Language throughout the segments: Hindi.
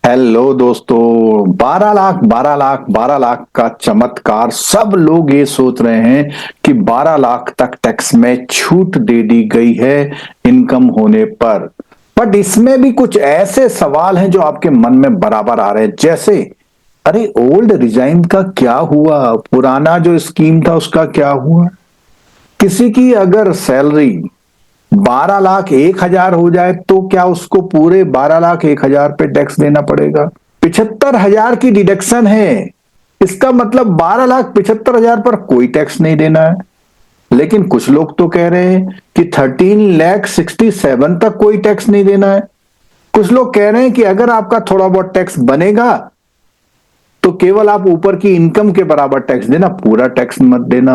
हेलो दोस्तों। 12 लाख 12 लाख 12 लाख का चमत्कार। सब लोग ये सोच रहे हैं कि 12 लाख तक टैक्स में छूट दे दी गई है इनकम होने पर। बट इसमें भी कुछ ऐसे सवाल हैं जो आपके मन में बराबर आ रहे हैं, जैसे अरे ओल्ड रिजाइन का क्या हुआ, पुराना जो स्कीम था उसका क्या हुआ। किसी की अगर सैलरी 12 लाख 1 हजार हो जाए तो क्या उसको पूरे 12 लाख 1 हजार पे टैक्स देना पड़ेगा? 75 हजार की डिडक्शन है। इसका मतलब 12 लाख 75 हजार पर कोई टैक्स नहीं देना है। लेकिन कुछ लोग तो कह रहे हैं कि 13 लाख 67 तक कोई टैक्स नहीं देना है। कुछ लोग कह रहे हैं कि अगर आपका थोड़ा बहुत टैक्स बनेगा तो केवल आप ऊपर की इनकम के बराबर टैक्स देना, पूरा टैक्स मत देना।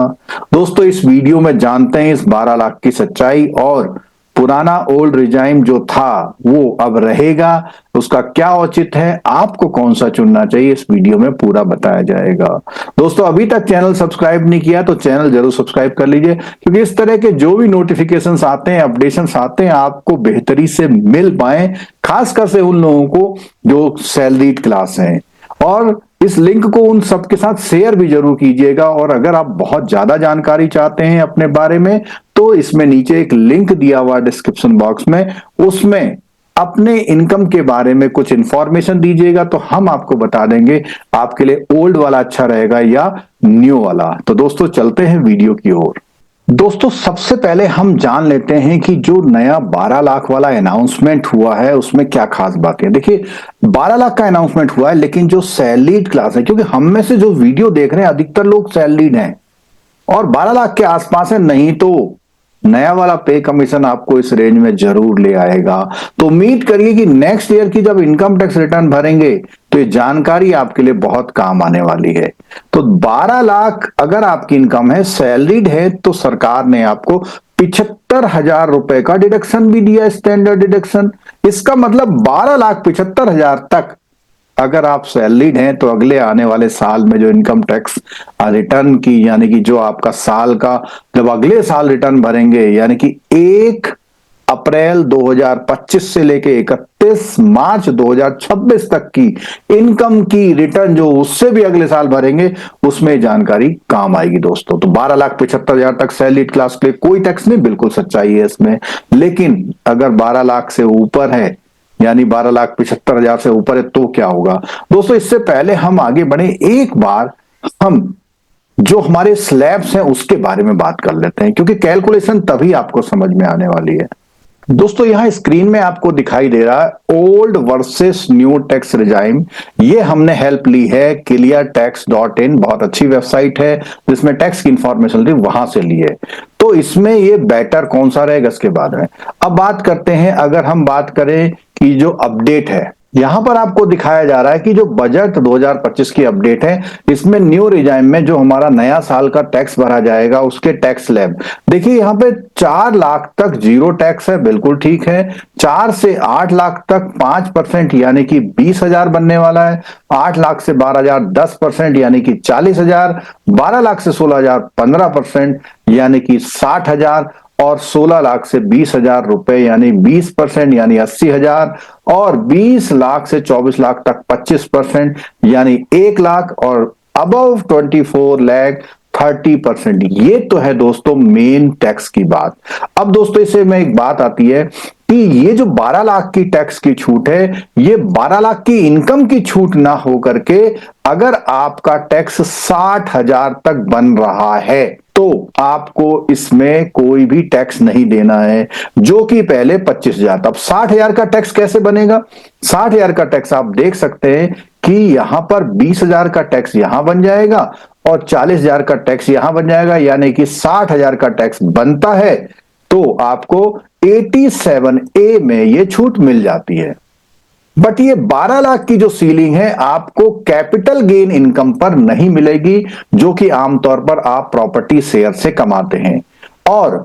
दोस्तों, इस वीडियो में जानते हैं इस 12 लाख की सच्चाई, और पुराना ओल्ड रिजाइम जो था वो अब रहेगा, उसका क्या औचित्य है, आपको कौन सा चुनना चाहिए, इस वीडियो में पूरा बताया जाएगा। दोस्तों, अभी तक चैनल सब्सक्राइब नहीं किया तो चैनल जरूर सब्सक्राइब कर लीजिए, क्योंकि इस तरह के जो भी नोटिफिकेशंस आते हैं, अपडेशंस आते हैं, आपको बेहतरी से मिल पाए, खासकर से उन लोगों को जो सैलरीड क्लास हैं। और इस लिंक को उन सबके साथ शेयर भी जरूर कीजिएगा। और अगर आप बहुत ज्यादा जानकारी चाहते हैं अपने बारे में, तो इसमें नीचे एक लिंक दिया हुआ डिस्क्रिप्शन बॉक्स में, उसमें अपने इनकम के बारे में कुछ इंफॉर्मेशन दीजिएगा, तो हम आपको बता देंगे आपके लिए ओल्ड वाला अच्छा रहेगा या न्यू वाला। तो दोस्तों, चलते हैं वीडियो की ओर। दोस्तों, सबसे पहले हम जान लेते हैं कि जो नया 12 लाख वाला अनाउंसमेंट हुआ है उसमें क्या खास बात है। देखिए, 12 लाख का अनाउंसमेंट हुआ है, लेकिन जो सैलरीड क्लास है, क्योंकि हम में से जो वीडियो देख रहे हैं अधिकतर लोग सैलरीड हैं और 12 लाख के आसपास है, नहीं तो नया वाला पे कमीशन आपको इस रेंज में जरूर ले आएगा। तो उम्मीद करिए कि नेक्स्ट ईयर की जब इनकम टैक्स रिटर्न भरेंगे तो ये जानकारी आपके लिए बहुत काम आने वाली है। तो 12 लाख अगर आपकी इनकम है, सैलरीड है, तो सरकार ने आपको 75 हजार रुपए का डिडक्शन भी दिया, स्टैंडर्ड डिडक्शन। इसका मतलब 12 लाख 75 हजार तक अगर आप सैलरीड हैं तो अगले आने वाले साल में जो इनकम टैक्स रिटर्न की, यानी कि जो आपका साल का, जब अगले साल रिटर्न भरेंगे, यानी कि 1 अप्रैल 2025 से लेके 31 मार्च 2026 तक की इनकम की रिटर्न जो उससे भी अगले साल भरेंगे, उसमें जानकारी काम आएगी। दोस्तों, तो 12 लाख 75 हजार तक सैलरीड क्लास के लिए कोई टैक्स नहीं, बिल्कुल सच्चाई है इसमें। लेकिन अगर 12 लाख से ऊपर है, यानी 12 लाख 75 हजार से ऊपर है, तो क्या होगा? दोस्तों, इससे पहले हम आगे बढ़े, एक बार हम जो हमारे स्लैब्स हैं उसके बारे में बात कर लेते हैं, क्योंकि कैलकुलेशन तभी आपको समझ में आने वाली है। दोस्तों, यहां स्क्रीन में आपको दिखाई दे रहा है old versus new tax regime. ये हमने हेल्प ली है cleartax.in, बहुत अच्छी वेबसाइट है जिसमें टैक्स की इंफॉर्मेशन ली, वहां से ली है। तो इसमें ये बेटर कौन सा रहेगा इसके बारे में अब बात करते हैं। अगर हम बात करें कि जो अपडेट है, यहां पर आपको दिखाया जा रहा है कि जो बजट 2025 की अपडेट है, इसमें न्यू रिजाइम में जो हमारा नया साल का टैक्स भरा जाएगा उसके टैक्स स्लैब, देखिए यहां पे 4 लाख तक जीरो टैक्स है, बिल्कुल ठीक है। 4 से 8 लाख तक 5% यानी कि 20 हजार बनने वाला है। 8 लाख से 12 हजार 10% यानी कि 40 हजार। 12 लाख से 16 हजार 15% यानी कि 60 हजार। और 16 लाख से 20 हजार रुपए यानी 20% यानी 80 हजार। और 20 लाख से 24 लाख तक 25% यानी 1 लाख। और अबव 24 लाख 30%। ये तो है दोस्तों मेन टैक्स की बात। अब दोस्तों, इसे में एक बात आती है कि ये जो 12 लाख की टैक्स की छूट है, ये 12 लाख की इनकम की छूट ना हो करके, अगर आपका टैक्स 60 हजार तक बन रहा है तो आपको इसमें कोई भी टैक्स नहीं देना है, जो कि पहले 25 हजार था। अब 60 हजार का टैक्स कैसे बनेगा? 60 हजार का टैक्स आप देख सकते हैं कि यहां पर 20 हजार का टैक्स यहां बन जाएगा और 40 हजार का टैक्स यहां बन जाएगा, यानी कि 60 हजार का टैक्स बनता है तो आपको 87A में ये छूट मिल जाती है। बट ये 12 लाख की जो सीलिंग है आपको कैपिटल गेन इनकम पर नहीं मिलेगी, जो कि आमतौर पर आप प्रॉपर्टी शेयर से कमाते हैं। और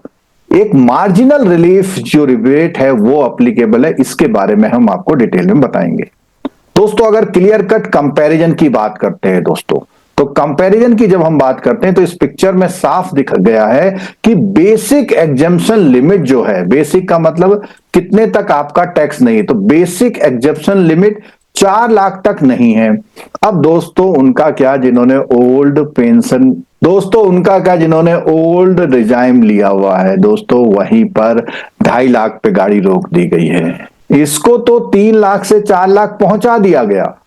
एक मार्जिनल रिलीफ जो रिबेट है वो अप्लीकेबल है, इसके बारे में हम आपको डिटेल में बताएंगे। दोस्तों, अगर क्लियर कट कंपैरिजन की बात करते हैं दोस्तों, तो कंपैरिजन की जब हम बात करते हैं तो इस पिक्चर में साफ दिख गया है कि बेसिक एग्जेम्पशन लिमिट जो है, बेसिक का मतलब कितने तक आपका टैक्स नहीं है, तो बेसिक एग्जेम्पशन लिमिट 4 लाख तक नहीं है। अब दोस्तों उनका क्या जिन्होंने ओल्ड पेंशन, दोस्तों उनका क्या जिन्होंने ओल्ड रिजाइम लिया हुआ है, दोस्तों वहीं पर 2.5 लाख पे गाड़ी रोक दी गई है। इसको तो 3 लाख से 4 लाख पहुंचा दिया गया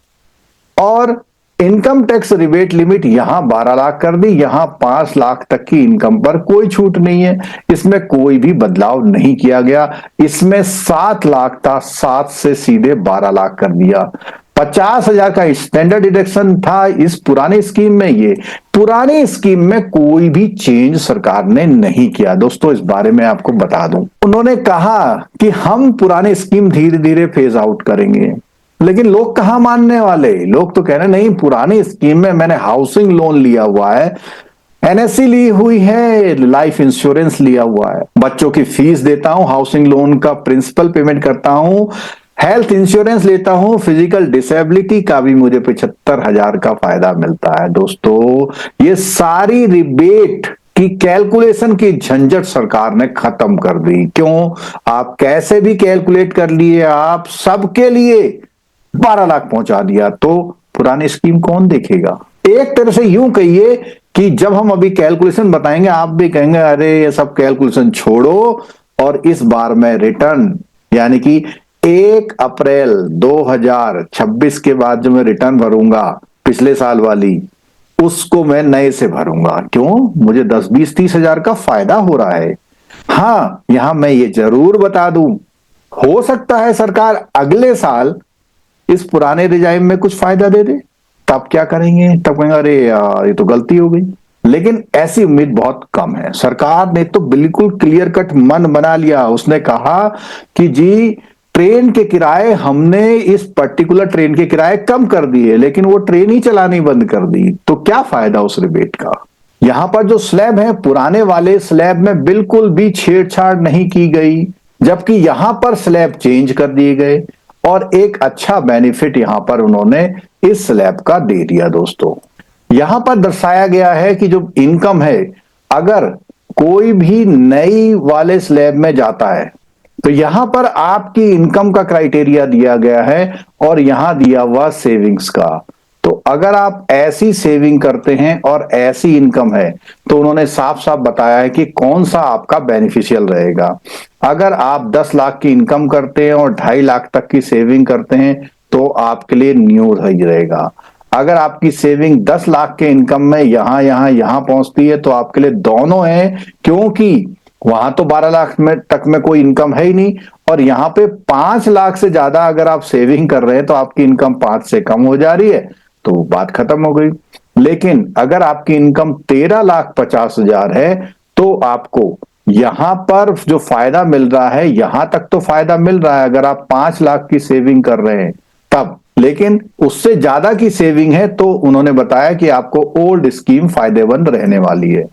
और इनकम टैक्स रिबेट लिमिट यहां 12 लाख कर दी, यहां 5 लाख तक की इनकम पर कोई छूट नहीं है। इसमें कोई भी बदलाव नहीं किया गया। इसमें 7 लाख था, 7 से सीधे 12 लाख कर दिया। 50,000 का स्टैंडर्ड डिडक्शन था इस पुरानी स्कीम में। ये पुरानी स्कीम में कोई भी चेंज सरकार ने नहीं किया। दोस्तों इस बारे में आपको बता दूं, उन्होंने कहा कि हम पुरानी स्कीम धीरे धीरे फेज आउट करेंगे, लेकिन लोग कहां मानने वाले। लोग तो कह रहे नहीं, पुरानी स्कीम में मैंने हाउसिंग लोन लिया हुआ है, एनएससी ली हुई है, लाइफ इंश्योरेंस लिया हुआ है, बच्चों की फीस देता हूं, हाउसिंग लोन का प्रिंसिपल पेमेंट करता हूं, हेल्थ इंश्योरेंस लेता हूं, फिजिकल डिसेबिलिटी का भी मुझे 75,000 का फायदा मिलता है। दोस्तों ये सारी रिबेट की कैलकुलेशन की झंझट सरकार ने खत्म कर दी। क्यों? आप कैसे भी कैलकुलेट कर लिए, आप सबके लिए 12 लाख पहुंचा दिया, तो पुरानी स्कीम कौन देखेगा। एक तरह से यूं कहिए कि जब हम अभी कैलकुलेशन बताएंगे आप भी कहेंगे अरे ये सब कैलकुलेशन छोड़ो और इस बार मैं रिटर्न, यानी कि 1 अप्रैल 2026 के बाद जो मैं रिटर्न भरूंगा पिछले साल वाली, उसको मैं नए से भरूंगा। क्यों? मुझे 10, 20, 30 हजार का फायदा हो रहा है। हाँ, यहां मैं ये जरूर बता दूं, हो सकता है सरकार अगले साल इस पुराने रिजाइम में कुछ फायदा दे दे, तब क्या करेंगे? तब कहेंगे अरे यार ये तो गलती हो गई। लेकिन ऐसी उम्मीद बहुत कम है। सरकार ने तो बिल्कुल क्लियर कट मन बना लिया। उसने कहा कि जी ट्रेन के किराए, हमने इस पर्टिकुलर ट्रेन के किराए कम कर दिए, लेकिन वो ट्रेन ही चलानी बंद कर दी, तो क्या फायदा उस रिबेट का। यहां पर जो स्लैब है, पुराने वाले स्लैब में बिल्कुल भी छेड़छाड़ नहीं की गई, जबकि यहां पर स्लैब चेंज कर दिए गए और एक अच्छा बेनिफिट यहां पर उन्होंने इस स्लैब का दे दिया। दोस्तों यहां पर दर्शाया गया है कि जो इनकम है, अगर कोई भी नई वाले स्लैब में जाता है तो यहां पर आपकी इनकम का क्राइटेरिया दिया गया है और यहां दिया हुआ सेविंग्स का। तो अगर आप ऐसी सेविंग करते हैं और ऐसी इनकम है तो उन्होंने साफ साफ बताया है कि कौन सा आपका बेनिफिशियल रहेगा। अगर आप 10 लाख की इनकम करते हैं और 2.5 लाख तक की सेविंग करते हैं तो आपके लिए न्यू सही रहेगा। अगर आपकी सेविंग 10 लाख के इनकम में यहां पहुंचती है तो आपके लिए दोनों है, क्योंकि वहां तो 12 लाख में तक में कोई इनकम है ही नहीं और यहां पे 5 लाख से ज्यादा अगर आप सेविंग कर रहे हैं तो आपकी इनकम 5 से कम हो जा रही है, तो बात खत्म हो गई। लेकिन अगर आपकी इनकम 13,50,000 है तो आपको यहां पर जो फायदा मिल रहा है, यहां तक तो फायदा मिल रहा है अगर आप 5 लाख की सेविंग कर रहे हैं तब, लेकिन उससे ज्यादा की सेविंग है तो उन्होंने बताया कि आपको ओल्ड स्कीम फायदेमंद रहने वाली है।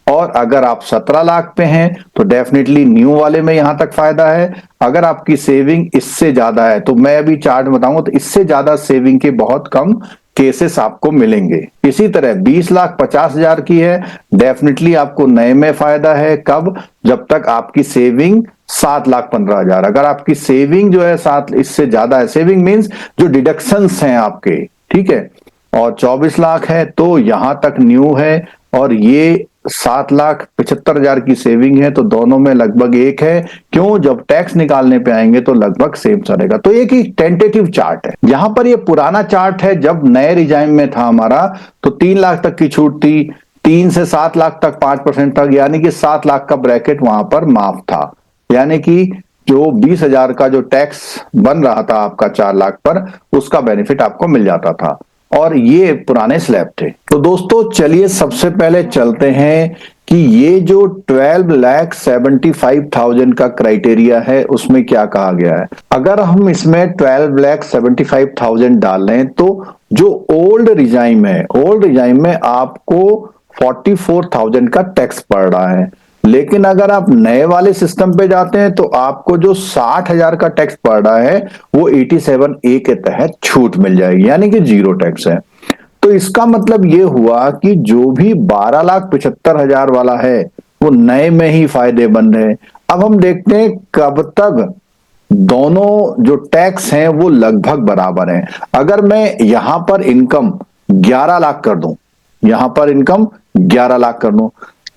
और अगर आप 17 लाख पे हैं तो डेफिनेटली न्यू वाले में यहां तक फायदा है। अगर आपकी सेविंग इससे ज्यादा है तो मैं अभी चार्ट बताऊंगा तो इससे ज्यादा सेविंग के बहुत कम केसेस आपको मिलेंगे। इसी तरह 20,50,000 की है, डेफिनेटली आपको नए में फायदा है। कब? जब तक आपकी सेविंग 7,15,000। अगर आपकी सेविंग जो है 7 इससे ज्यादा है, सेविंग मीन्स जो डिडक्शंस हैं आपके, ठीक है, और 24 लाख है तो यहां तक न्यू है और ये 7,75,000 की सेविंग है तो दोनों में लगभग एक है। क्यों? जब टैक्स निकालने पे आएंगे तो लगभग सेम चलेगा। तो एक ही टेंटेटिव चार्ट है। यहां पर ये पुराना चार्ट है, जब नए रिजाइम में था हमारा तो 3 लाख तक की छूट थी, 3 से 7 लाख तक 5% तक, यानी कि 7 लाख का ब्रैकेट वहां पर माफ था। यानी कि जो 20,000 का जो टैक्स बन रहा था आपका 4 लाख पर, उसका बेनिफिट आपको मिल जाता था और ये पुराने स्लैब थे। तो दोस्तों चलिए सबसे पहले चलते हैं कि ये जो 12,75,000 का क्राइटेरिया है उसमें क्या कहा गया है। अगर हम इसमें 12,75,000 डाल रहे हैं तो जो ओल्ड रिजाइम है, ओल्ड रिजाइम में आपको 44,000 का टैक्स पड़ रहा है। लेकिन अगर आप नए वाले सिस्टम पे जाते हैं तो आपको जो 60,000 का टैक्स पड़ रहा है वो 87A के तहत छूट मिल जाएगी, यानी कि 0 टैक्स है। तो इसका मतलब ये हुआ कि जो भी 12,75,000 वाला है वो नए में ही फायदेमंद है। अब हम देखते हैं कब तक दोनों जो टैक्स हैं वो लगभग बराबर हैं। अगर मैं यहां पर इनकम 11 लाख कर दूं, यहां पर इनकम 11 लाख कर दूं,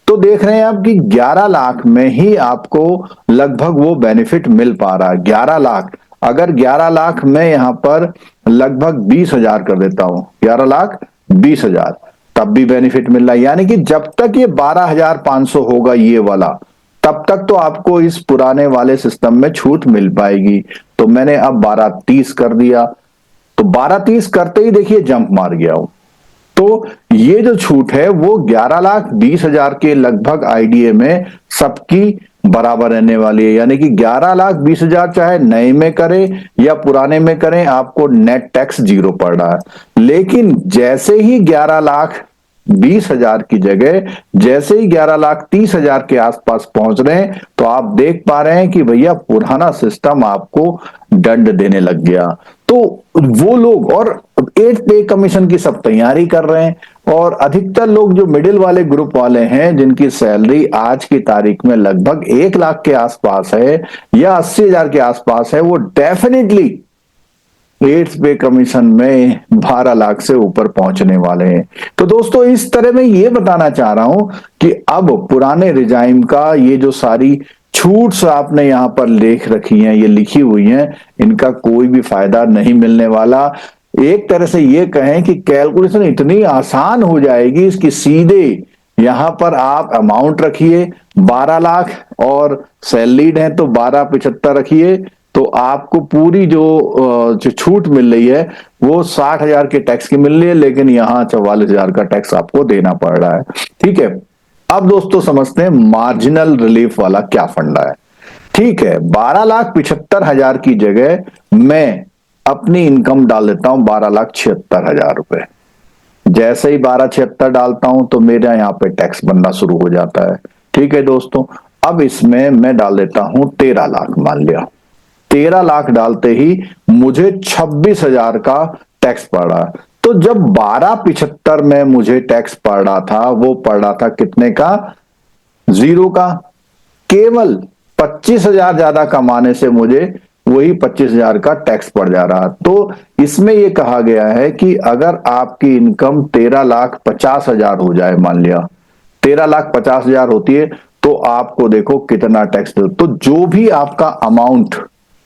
तो देख रहे हैं आप कि 11 लाख में ही आपको लगभग वो बेनिफिट मिल पा रहा है। 11 लाख, अगर 11 लाख में यहां पर लगभग 20,000 कर देता हूं, 11 लाख 20,000, तब भी बेनिफिट मिल रहा है। यानी कि जब तक ये 12,500 होगा ये वाला, तब तक तो आपको इस पुराने वाले सिस्टम में छूट मिल पाएगी। तो मैंने अब 12,30 कर दिया, तो 12,30 करते ही देखिए जंप मार गया हूं। तो ये जो छूट है वो 11,20,000 के लगभग आईडीए में सबकी बराबर रहने वाली है। यानी कि 11,20,000 चाहे नए में करें या पुराने में करें, आपको नेट टैक्स जीरो पड़ रहा है। लेकिन जैसे ही 11,20,000 की जगह जैसे ही 11,30,000 के आसपास पहुंच रहे हैं, तो आप देख पा रहे हैं कि भैया पुराना सिस्टम आपको दंड देने लग गया। तो वो लोग और 8 पे कमीशन की सब तैयारी कर रहे हैं, और अधिकतर लोग जो मिडिल वाले ग्रुप वाले हैं जिनकी सैलरी आज की तारीख में लगभग 1 लाख के आसपास है या 80,000 के आसपास है, वो डेफिनेटली 8 पे कमीशन में 12 लाख से ऊपर पहुंचने वाले हैं। तो दोस्तों इस तरह मैं ये बताना चाह रहा हूं कि अब पुराने रिजाइम का ये जो सारी छूट्स आपने यहां पर लेख रखी हैं, ये लिखी हुई हैं, इनका कोई भी फायदा नहीं मिलने वाला। एक तरह से ये कहें कि कैलकुलेशन इतनी आसान हो जाएगी इसकी, सीधे यहां पर आप अमाउंट रखिए 12 लाख और सैलरीड है तो 12,75 रखिए, तो आपको पूरी जो छूट मिल रही है वो 60,000 के टैक्स की मिल रही है, लेकिन यहां 44,000 का टैक्स आपको देना पड़ रहा है। ठीक है, अब दोस्तों समझते हैं मार्जिनल रिलीफ वाला क्या फंडा है। ठीक है, 12,75,000 की जगह मैं अपनी इनकम डाल देता हूं 12,76,000 रुपए। जैसे ही 12,76 डालता हूं तो मेरा यहां पे टैक्स बनना शुरू हो जाता है। ठीक है दोस्तों, अब इसमें मैं डाल देता हूं 13 लाख, मान लिया 13 लाख डालते ही मुझे 26,000 का टैक्स पड़ रहा। तो जब 12,75 में मुझे टैक्स पड़ रहा था, वो पड़ रहा था कितने का? जीरो का। केवल 25,000 ज्यादा कमाने से मुझे वही 25,000 का टैक्स पड़ जा रहा। तो इसमें यह कहा गया है कि अगर आपकी इनकम 13,50,000 हो जाए, मान लिया 13,50,000 होती है, तो आपको देखो कितना टैक्स दो। तो जो भी आपका अमाउंट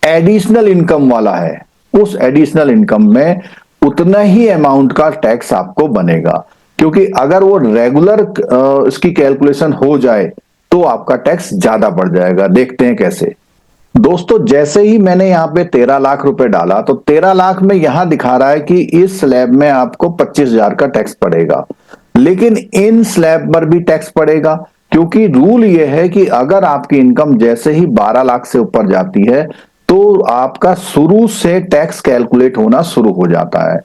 एडिशनल इनकम वाला है, उस एडिशनल इनकम में उतना ही अमाउंट का टैक्स आपको बनेगा, क्योंकि अगर वो रेगुलर इसकी कैलकुलेशन हो जाए तो आपका टैक्स ज्यादा बढ़ जाएगा। देखते हैं कैसे। दोस्तों जैसे ही मैंने यहां पे 13 लाख रुपए डाला, तो 13 लाख में यहां दिखा रहा है कि इस स्लैब में आपको 25,000 का टैक्स पड़ेगा, लेकिन इन स्लैब पर भी टैक्स पड़ेगा, क्योंकि रूल यह है कि अगर आपकी इनकम जैसे ही 12 लाख से ऊपर जाती है तो आपका शुरू से टैक्स कैलकुलेट होना शुरू हो जाता है।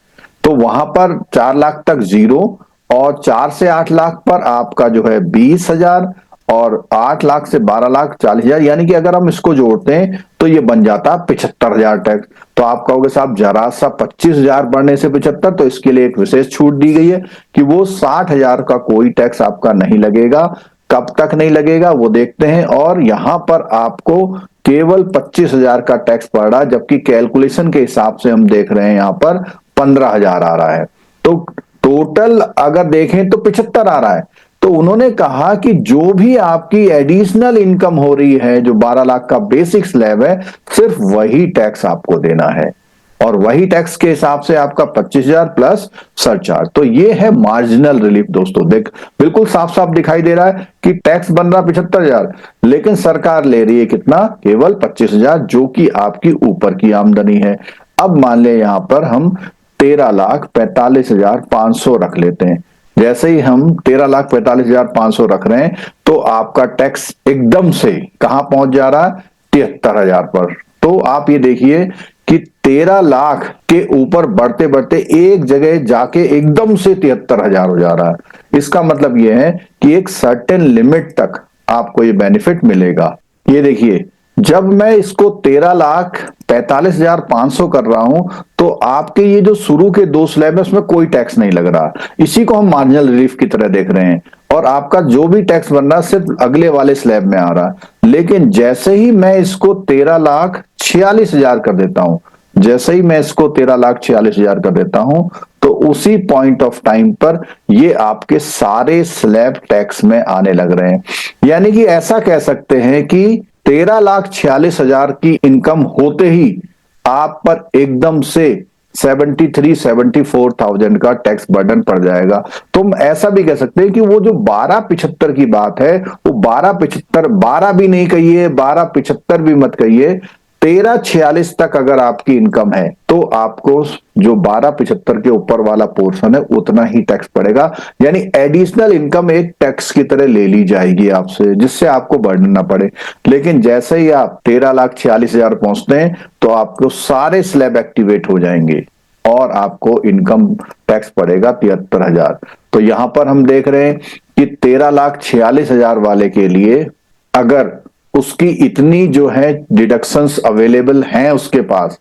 तो वहां पर 4 लाख तक जीरो, और 4 से 8 लाख पर आपका जो है 20,000, और 8 लाख से 12 लाख 40,000, यानी कि अगर हम इसको जोड़ते हैं तो ये बन जाता 75,000 टैक्स। तो आप कहोगे साहब जरा सा 25,000 बढ़ने से 75, तो इसके लिए एक विशेष छूट दी गई है कि वो 60,000 का कोई टैक्स आपका नहीं लगेगा। कब तक नहीं लगेगा वो देखते हैं। और यहां पर आपको केवल 25,000 का टैक्स पड़ रहा है, जबकि कैलकुलेशन के हिसाब से हम देख रहे हैं यहां पर 15,000 आ रहा है। तो टोटल अगर देखें तो 75 आ रहा है। तो उन्होंने कहा कि जो भी आपकी एडिशनल इनकम हो रही है, जो 12 लाख का बेसिक स्लैब है, सिर्फ वही टैक्स आपको देना है, और वही टैक्स के हिसाब से आपका 25,000 प्लस सरचार्ज। तो ये है मार्जिनल रिलीफ। दोस्तों देख, बिल्कुल साफ साफ दिखाई दे रहा है कि टैक्स बन रहा 75,000, लेकिन सरकार ले रही है कितना? केवल 25,000, जो कि आपकी ऊपर की आमदनी है। अब मान ले यहां पर हम 13,45,500 रख लेते हैं। जैसे ही हम 13,45,500 रख रहे हैं, तो आपका टैक्स एकदम से कहां पहुंच जा रहा है? 73,000 पर। तो आप ये देखिए कि 13 लाख के ऊपर बढ़ते बढ़ते एक जगह जाके एकदम से 73,000 हो जा रहा है। इसका मतलब यह है कि एक सर्टेन लिमिट तक आपको ये बेनिफिट मिलेगा। ये देखिए, जब मैं इसको 13 लाख 45,500 कर रहा हूं, तो आपके ये जो शुरू के 2 स्लैब है उसमें कोई टैक्स नहीं लग रहा। इसी को हम मार्जिनल रिलीफ की तरह देख रहे हैं, और आपका जो भी टैक्स बन रहा है सिर्फ अगले वाले स्लैब में आ रहा है। लेकिन जैसे ही मैं इसको 13,46,000 कर देता हूं, जैसे ही मैं इसको 13,46,000 कर देता हूं, तो उसी पॉइंट ऑफ टाइम पर ये आपके सारे स्लैब टैक्स में आने लग रहे हैं। यानी कि ऐसा कह सकते हैं कि 13,46,000 की इनकम होते ही आप पर एकदम से 74,000 का टैक्स बर्डन पड़ जाएगा। तो हम ऐसा भी कह सकते हैं कि वो जो 12,75 की बात है, वो 12,75, 12 भी नहीं कहिए, 12,75 भी मत कहिए, 13,46 तक अगर आपकी इनकम है तो आपको जो 12,75 के ऊपर वाला पोर्शन है उतना ही टैक्स पड़ेगा। यानी एडिशनल इनकम एक टैक्स की तरह ले ली जाएगी आपसे, जिससे आपको बर्डन ना पड़े। लेकिन जैसे ही आप 13,46,000 पहुंचते हैं तो आपको सारे स्लैब एक्टिवेट हो जाएंगे और आपको इनकम टैक्स पड़ेगा 73,000। तो यहां पर हम देख रहे हैं कि 13,46,000 वाले के लिए अगर उसकी इतनी जो है डिडक्शंस अवेलेबल हैं उसके पास,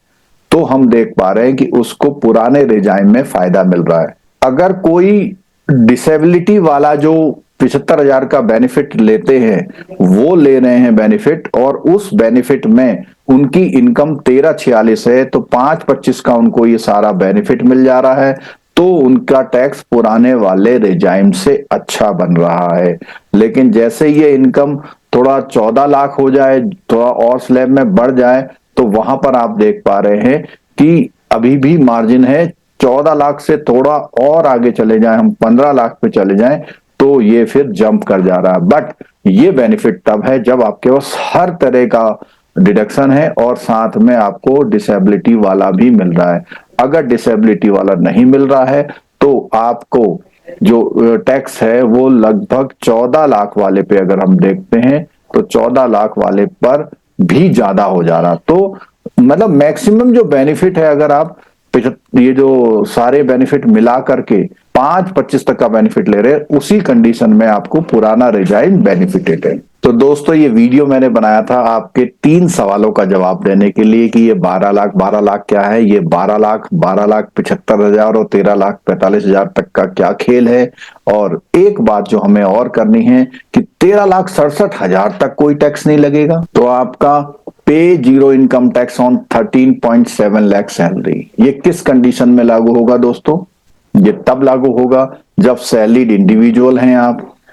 तो हम देख पा रहे हैं कि उसको पुराने रिजाइम में फायदा मिल रहा है। अगर कोई डिसेबिलिटी वाला जो 75,000 का बेनिफिट लेते हैं, वो ले रहे हैं बेनिफिट, और उस बेनिफिट में उनकी इनकम 13,46 है, तो 5,25 का उनको ये सारा बेनिफिट मिल जा रहा है, तो उनका टैक्स पुराने वाले रिजाइम से अच्छा बन रहा है। लेकिन जैसे ये इनकम थोड़ा 14 लाख हो जाए, थोड़ा और स्लैब में बढ़ जाए, तो वहां पर आप देख पा रहे हैं कि अभी भी मार्जिन है। 14 लाख से थोड़ा और आगे चले जाएं, हम 15 लाख पे चले जाएं, तो ये फिर जंप कर जा रहा है। बट ये बेनिफिट तब है जब आपके पास हर तरह का डिडक्शन है और साथ में आपको डिसेबिलिटी वाला भी मिल रहा है। अगर डिसेबिलिटी वाला नहीं मिल रहा है तो आपको जो टैक्स है वो लगभग 14 लाख वाले पे अगर हम देखते हैं तो 14 लाख वाले पर भी ज्यादा हो जा रहा। तो मतलब मैक्सिमम जो बेनिफिट है, अगर आप ये जो सारे बेनिफिट मिला करके 5,25 तक का बेनिफिट ले रहे हैं, उसी कंडीशन में आपको पुराना रिजाइन बेनिफिटेड है। तो दोस्तों, ये वीडियो मैंने बनाया था आपके 3 सवालों का जवाब देने के लिए कि ये 12 लाख क्या है, ये 12,75,000 और 13,45,000 तक का क्या खेल है। और एक बात जो हमें और करनी है कि 13,67,000 तक कोई टैक्स नहीं लगेगा, तो आपका पे zero income tax on 13.7 lakh salary, ये किस कंडीशन में लागू होगा दोस्तों? ये तब लागू होगा जब सैलरीड इंडिविजुअल हैं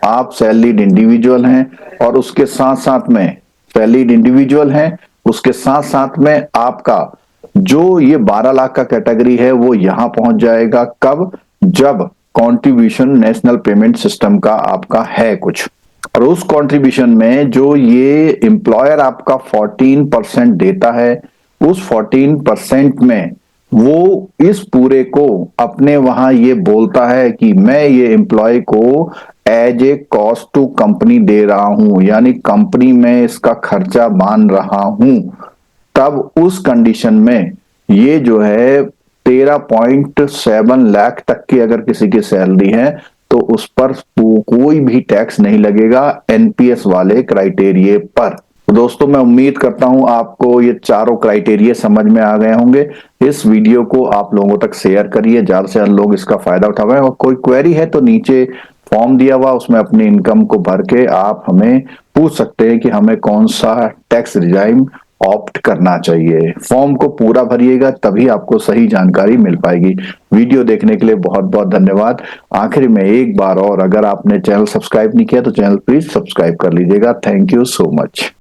आप सैलरीड इंडिविजुअल हैं, और उसके साथ साथ में सैलरीड इंडिविजुअल हैं, उसके साथ साथ में आपका जो ये 12 लाख का कैटेगरी है वो यहां पहुंच जाएगा। कब? जब कंट्रीब्यूशन नेशनल पेमेंट सिस्टम का आपका है कुछ, और उस कंट्रीब्यूशन में जो ये एम्प्लॉयर आपका 14% देता है, उस 14% में वो इस पूरे को अपने वहां ये बोलता है कि मैं ये एम्प्लॉय को as a cost to company दे रहा हूं, यानी कंपनी में इसका खर्चा मान रहा हूं। तब उस कंडीशन में ये जो है 13.7 लाख तक की अगर किसी की सैलरी है तो उस पर कोई भी टैक्स नहीं लगेगा एनपीएस वाले क्राइटेरिया पर। तो दोस्तों, मैं उम्मीद करता हूं आपको ये चारों क्राइटेरिया समझ में आ गए होंगे। इस वीडियो को आप लोगों तक शेयर करिए, ज्यादा से ज्यादा लोग इसका फायदा उठाएं। और कोई क्वेरी है तो नीचे फॉर्म दिया हुआ, उसमें अपनी इनकम को भर के आप हमें पूछ सकते हैं कि हमें कौन सा टैक्स रिजाइम ऑप्ट करना चाहिए। फॉर्म को पूरा भरिएगा, तभी आपको सही जानकारी मिल पाएगी। वीडियो देखने के लिए बहुत बहुत धन्यवाद। आखिर में एक बार और, अगर आपने चैनल सब्सक्राइब नहीं किया तो चैनल प्लीज सब्सक्राइब कर लीजिएगा। Thank you so much.